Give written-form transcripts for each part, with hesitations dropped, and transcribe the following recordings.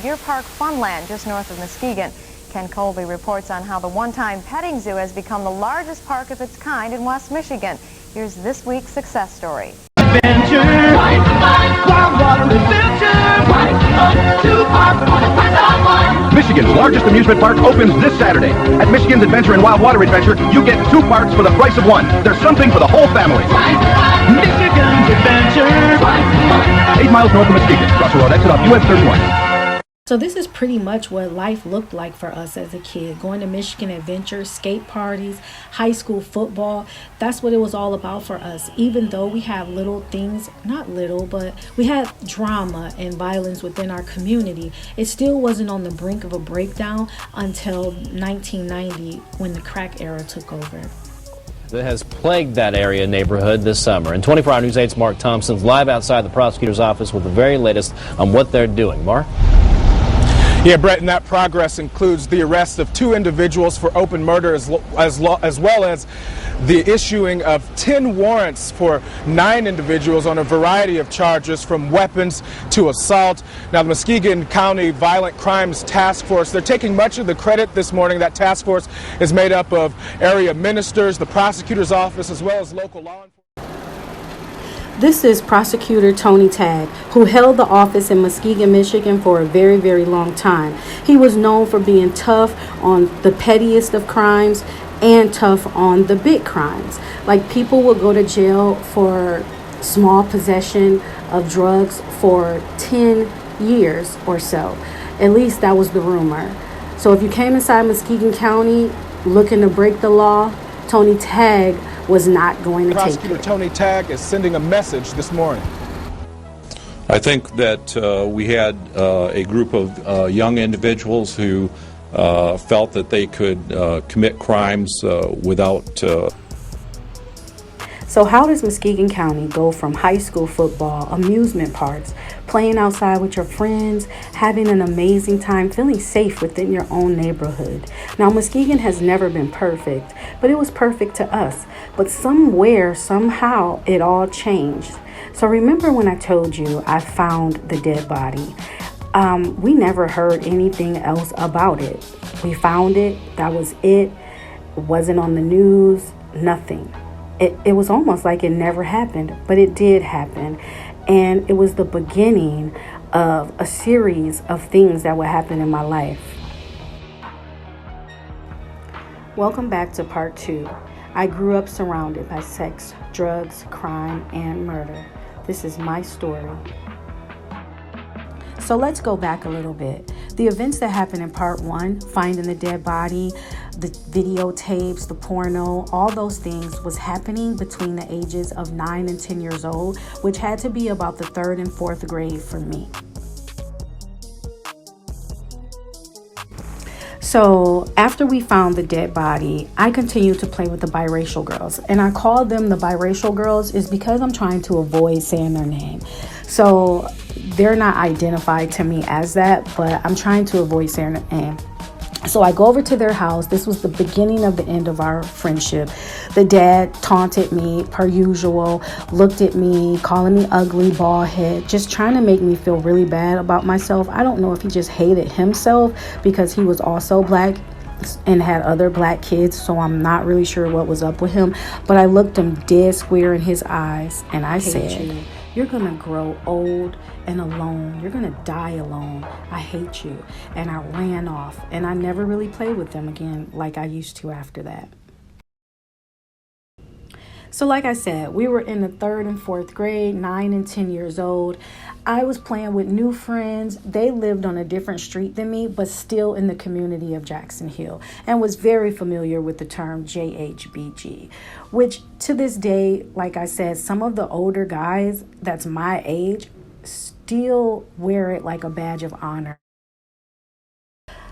Deer Park Funland just north of Muskegon. Ken Colby reports on how the one-time petting zoo has become the largest park of its kind in West Michigan. Here's this week's success story. Michigan's largest amusement park opens this Saturday. At Michigan's Adventure and Wild Water Adventure, you get 2 parks for the price of 1. There's something for the whole family. Michigan's Adventure. 8 miles north of Muskegon. Russell Road, exit off US 31. So this is pretty much what life looked like for us as a kid. Going to Michigan Adventure, skate parties, high school football. That's what it was all about for us. Even though we have little things, not little, but we had drama and violence within our community, it still wasn't on the brink of a breakdown until 1990 when the crack era took over. That has plagued that area neighborhood this summer. And 24-Hour News 8's Mark Thompson's live outside the prosecutor's office with the very latest on what they're doing. Mark? Yeah, Brett, and that progress includes the arrest of 2 individuals for open murder as well as the issuing of 10 warrants for 9 individuals on a variety of charges from weapons to assault. Now, the Muskegon County Violent Crimes Task Force, they're taking much of the credit this morning. That task force is made up of area ministers, the prosecutor's office, as well as local law enforcement. This is Prosecutor Tony Tagg, who held the office in Muskegon, Michigan for a very, very long time. He was known for being tough on the pettiest of crimes and tough on the big crimes. Like, people would go to jail for small possession of drugs for 10 years or so. At least that was the rumor. So if you came inside Muskegon County looking to break the law, Tony Tagg was not going to take it. Prosecutor Tony Tagg is sending a message this morning. I think that we had a group of young individuals who felt that they could commit crimes without... So how does Muskegon County go from high school football, amusement parks, playing outside with your friends, having an amazing time, feeling safe within your own neighborhood? Now, Muskegon has never been perfect, but it was perfect to us. But somewhere, somehow, it all changed. So remember when I told you I found the dead body? We never heard anything else about it. We found it. That was it. It wasn't on the news. Nothing. It was almost like it never happened, but it did happen. And it was the beginning of a series of things that would happen in my life. Welcome back to part 2. I grew up surrounded by sex, drugs, crime, and murder. This is my story. So let's go back a little bit. The events that happened in part 1, finding the dead body, the videotapes, the porno, all those things was happening between the ages of 9 and 10 years old, which had to be about the 3rd and 4th grade for me. So after we found the dead body, I continued to play with the biracial girls. And I call them the biracial girls is because I'm trying to avoid saying their name. So they're not identified to me as that, but I'm trying to avoid saying their name. So I go over to their house. This was the beginning of the end of our friendship. The dad taunted me per usual, looked at me, calling me ugly, bald head, just trying to make me feel really bad about myself. I don't know if he just hated himself because he was also black and had other black kids, so I'm not really sure what was up with him. But I looked him dead square in his eyes and I said, "You're gonna grow old and alone. You're gonna die alone. I hate you." And I ran off, and I never really played with them again like I used to after that. So like I said, we were in the 3rd and 4th grade, 9 and 10 years old. I was playing with new friends. They lived on a different street than me, but still in the community of Jackson Hill, and was very familiar with the term JHBG, which to this day, like I said, some of the older guys that's my age still wear it like a badge of honor.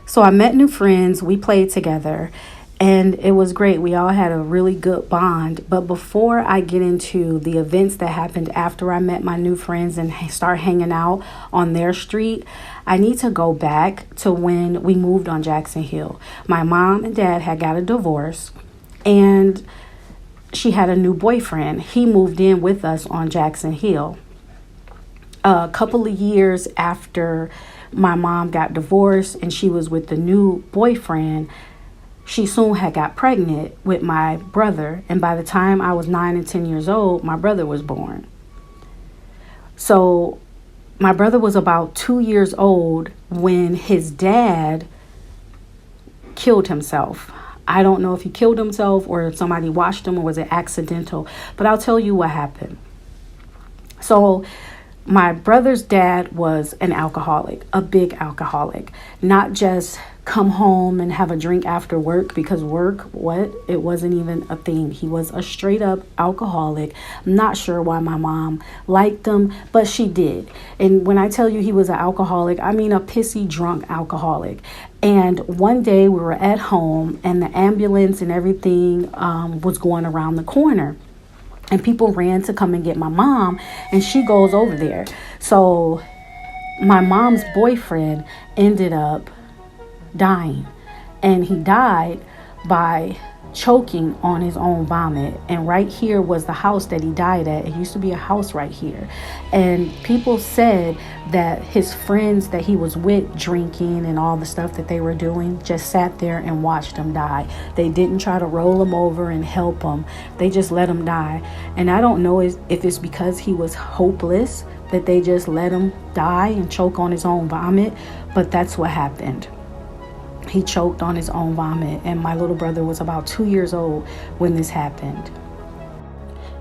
So I met new friends. We played together. And it was great. We all had a really good bond. But before I get into the events that happened after I met my new friends and start hanging out on their street, I need to go back to when we moved on Jackson Hill. My mom and dad had got a divorce, and she had a new boyfriend. He moved in with us on Jackson Hill. A couple of years after my mom got divorced and she was with the new boyfriend, she soon had got pregnant with my brother. And by the time I was 9 and 10 years old, my brother was born. So my brother was about 2 years old when his dad killed himself. I don't know if he killed himself or if somebody watched him or was it accidental, but I'll tell you what happened. So my brother's dad was an alcoholic, a big alcoholic, not just come home and have a drink after work, because work, it wasn't even a thing. He was a straight up alcoholic. I'm not sure why my mom liked him, but she did. And when I tell you he was an alcoholic, I mean a pissy drunk alcoholic. And one day we were at home and the ambulance and everything was going around the corner. And people ran to come and get my mom, and she goes over there. So my mom's boyfriend ended up dying, and he died by choking on his own vomit. And right here was the house that he died at. It used to be a house right here. And people said that his friends that he was with, drinking and all the stuff that they were doing, just sat there and watched him die. They didn't try to roll him over and help him. They just let him die. And I don't know if it's because he was hopeless that they just let him die and choke on his own vomit, but that's what happened. He choked on his own vomit, and my little brother was about 2 years old when this happened.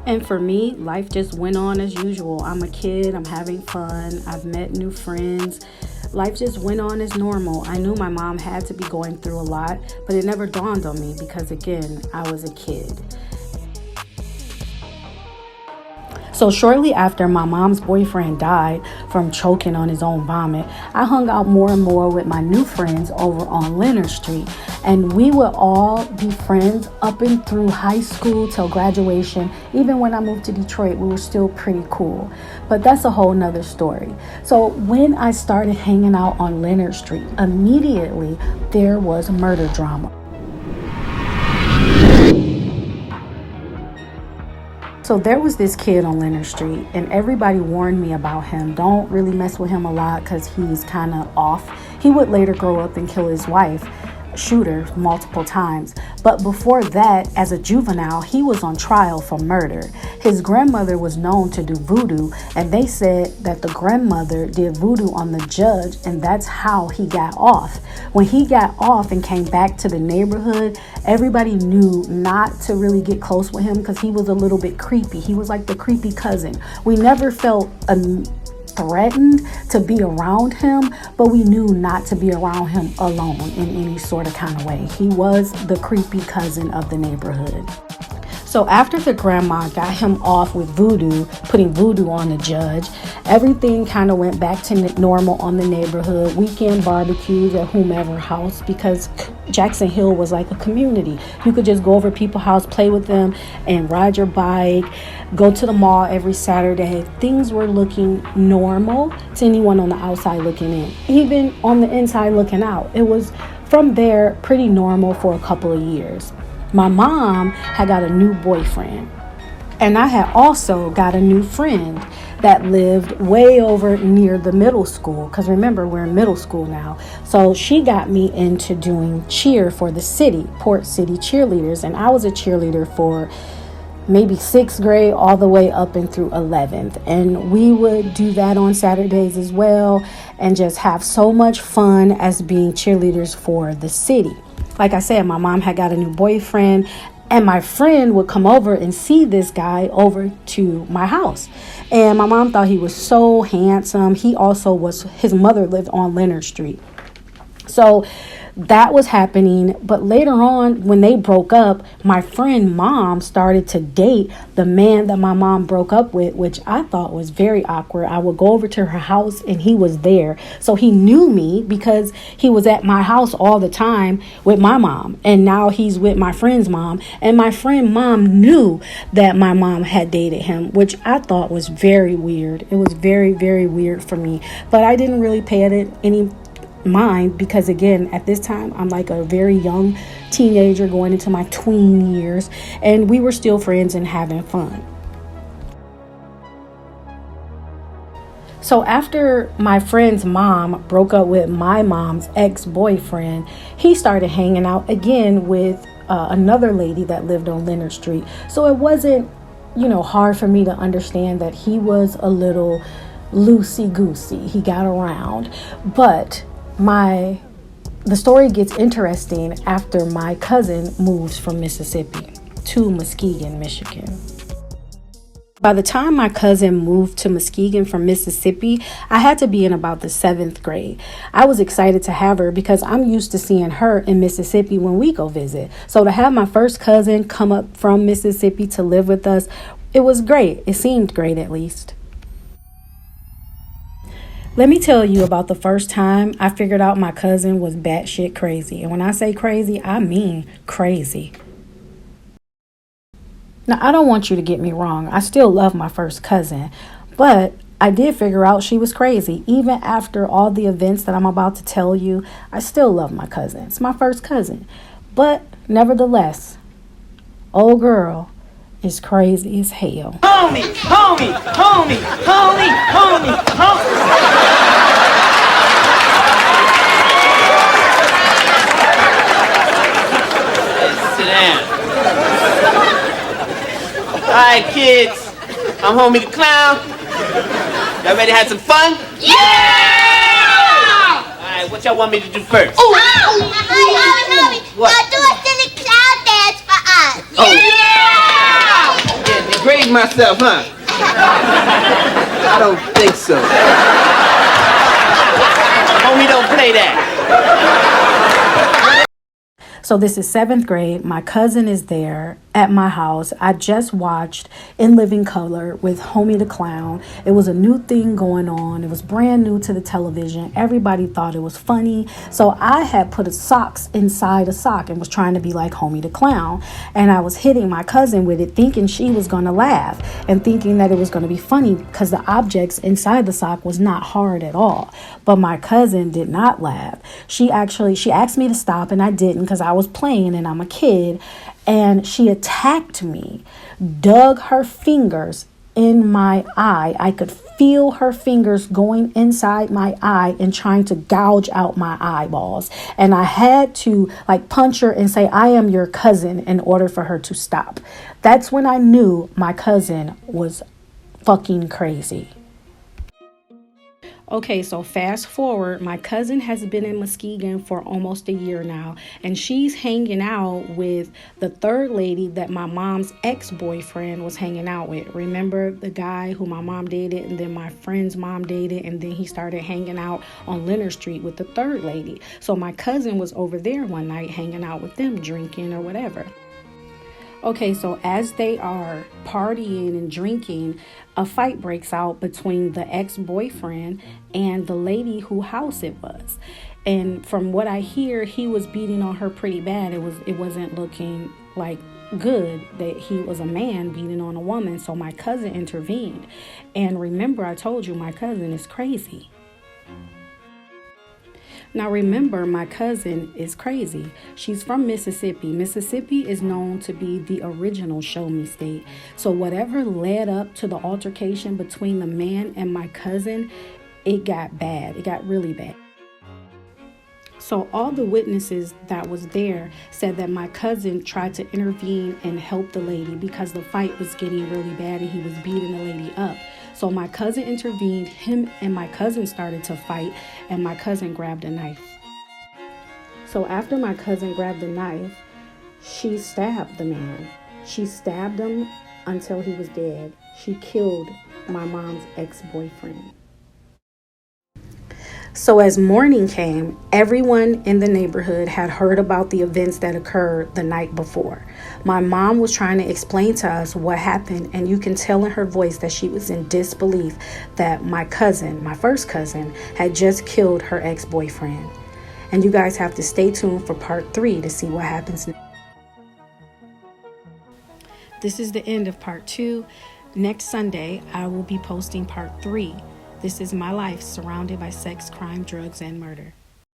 And for me, life just went on as usual. I'm a kid, I'm having fun, I've met new friends. Life just went on as normal. I knew my mom had to be going through a lot, but it never dawned on me because, again, I was a kid. So shortly after my mom's boyfriend died from choking on his own vomit, I hung out more and more with my new friends over on Leonard Street. And we would all be friends up and through high school till graduation. Even when I moved to Detroit, we were still pretty cool. But that's a whole nother story. So when I started hanging out on Leonard Street, immediately there was murder drama. So there was this kid on Leonard Street, and everybody warned me about him. Don't really mess with him a lot because he's kind of off. He would later grow up and kill his wife, shoot her multiple times. But before that, as a juvenile, he was on trial for murder. His grandmother was known to do voodoo, and they said that the grandmother did voodoo on the judge, and that's how he got off. When he got off and came back to the neighborhood, everybody knew not to really get close with him because he was a little bit creepy. He was like the creepy cousin. We never felt threatened to be around him, but we knew not to be around him alone in any sort of kind of way. He was the creepy cousin of the neighborhood. So after the grandma got him off with voodoo, putting voodoo on the judge, everything kind of went back to normal on the neighborhood. Weekend barbecues at whomever house, because Jackson Hill was like a community. You could just go over people's house, play with them, and ride your bike, go to the mall every Saturday. Things were looking normal to anyone on the outside looking in. Even on the inside looking out, it was from there pretty normal for a couple of years. My mom had got a new boyfriend, and I had also got a new friend that lived way over near the middle school, because remember, we're in middle school now. So she got me into doing cheer for the city, Port City cheerleaders, and I was a cheerleader for maybe 6th grade all the way up and through 11th. And we would do that on Saturdays as well, and just have so much fun as being cheerleaders for the city. Like I said, my mom had got a new boyfriend, and my friend would come over and see this guy over to my house. And my mom thought he was so handsome. He also was, his mother lived on Leonard Street. So that was happening. But later on, when they broke up, my friend mom started to date the man that my mom broke up with, which I thought was very awkward. I would go over to her house and he was there. So he knew me because he was at my house all the time with my mom. And now he's with my friend's mom. And my friend mom knew that my mom had dated him, which I thought was very weird. It was very, very weird for me. But I didn't really pay it any mind because, again, at this time I'm like a very young teenager going into my tween years, and we were still friends and having fun. So after my friend's mom broke up with my mom's ex-boyfriend, he started hanging out again with another lady that lived on Leonard Street. So it wasn't, hard for me to understand that he was a little loosey-goosey. He got around. But the story gets interesting after my cousin moves from Mississippi to Muskegon, Michigan. By the time my cousin moved to Muskegon from Mississippi, I had to be in about the 7th grade. I was excited to have her because I'm used to seeing her in Mississippi when we go visit. So to have my first cousin come up from Mississippi to live with us, it was great. It seemed great, at least. Let me tell you about the first time I figured out my cousin was batshit crazy. And when I say crazy, I mean crazy. Now, I don't want you to get me wrong. I still love my first cousin, but I did figure out she was crazy. Even after all the events that I'm about to tell you, I still love my cousin. It's my first cousin. But nevertheless, old girl is crazy as hell. Homie, homie, homie, homie, homie, homie. Sit down. All right, kids. I'm Homie the Clown. Y'all ready to have some fun? Yeah! All right, what y'all want me to do first? Homie, What? now do a silly clown dance for us. Oh. Yeah, degrade myself, huh? I don't think so. Homie, don't play that. So this is 7th grade. My cousin is there at my house. I just watched In Living Color with Homie the Clown. It was a new thing going on. It was brand new to the television. Everybody thought it was funny. So I had put socks inside a sock and was trying to be like Homie the Clown. And I was hitting my cousin with it, thinking she was going to laugh and thinking that it was going to be funny because the objects inside the sock was not hard at all. But my cousin did not laugh. She asked me to stop, and I didn't because I was playing and I'm a kid. And she attacked me, dug her fingers in my eye. I could feel her fingers going inside my eye and trying to gouge out my eyeballs. And I had to punch her and say, "I am your cousin," in order for her to stop. That's when I knew my cousin was fucking crazy. Okay, so fast forward, my cousin has been in Muskegon for almost a year now, and she's hanging out with the third lady that my mom's ex-boyfriend was hanging out with. Remember the guy who my mom dated, and then my friend's mom dated, and then he started hanging out on Leonard Street with the third lady. So my cousin was over there one night hanging out with them, drinking or whatever. Okay, so as they are partying and drinking, a fight breaks out between the ex-boyfriend and the lady whose house it was. And from what I hear, he was beating on her pretty bad. It wasn't looking good that he was a man beating on a woman. So my cousin intervened. And remember, I told you my cousin is crazy. Now remember, my cousin is crazy. She's from Mississippi. Mississippi is known to be the original show me state. So whatever led up to the altercation between the man and my cousin, it got bad. It got really bad. So all the witnesses that was there said that my cousin tried to intervene and help the lady because the fight was getting really bad and he was beating the lady up. So my cousin intervened, him and my cousin started to fight, and my cousin grabbed a knife. So after my cousin grabbed the knife, she stabbed the man. She stabbed him until he was dead. She killed my mom's ex-boyfriend. So as morning came, everyone in the neighborhood had heard about the events that occurred the night before. My mom was trying to explain to us what happened, and you can tell in her voice that she was in disbelief that my cousin, my first cousin, had just killed her ex-boyfriend. And you guys have to stay tuned for part 3 to see what happens next. This is the end of part 2. Next Sunday, I will be posting part 3. This is my life surrounded by sex, crime, drugs, and murder.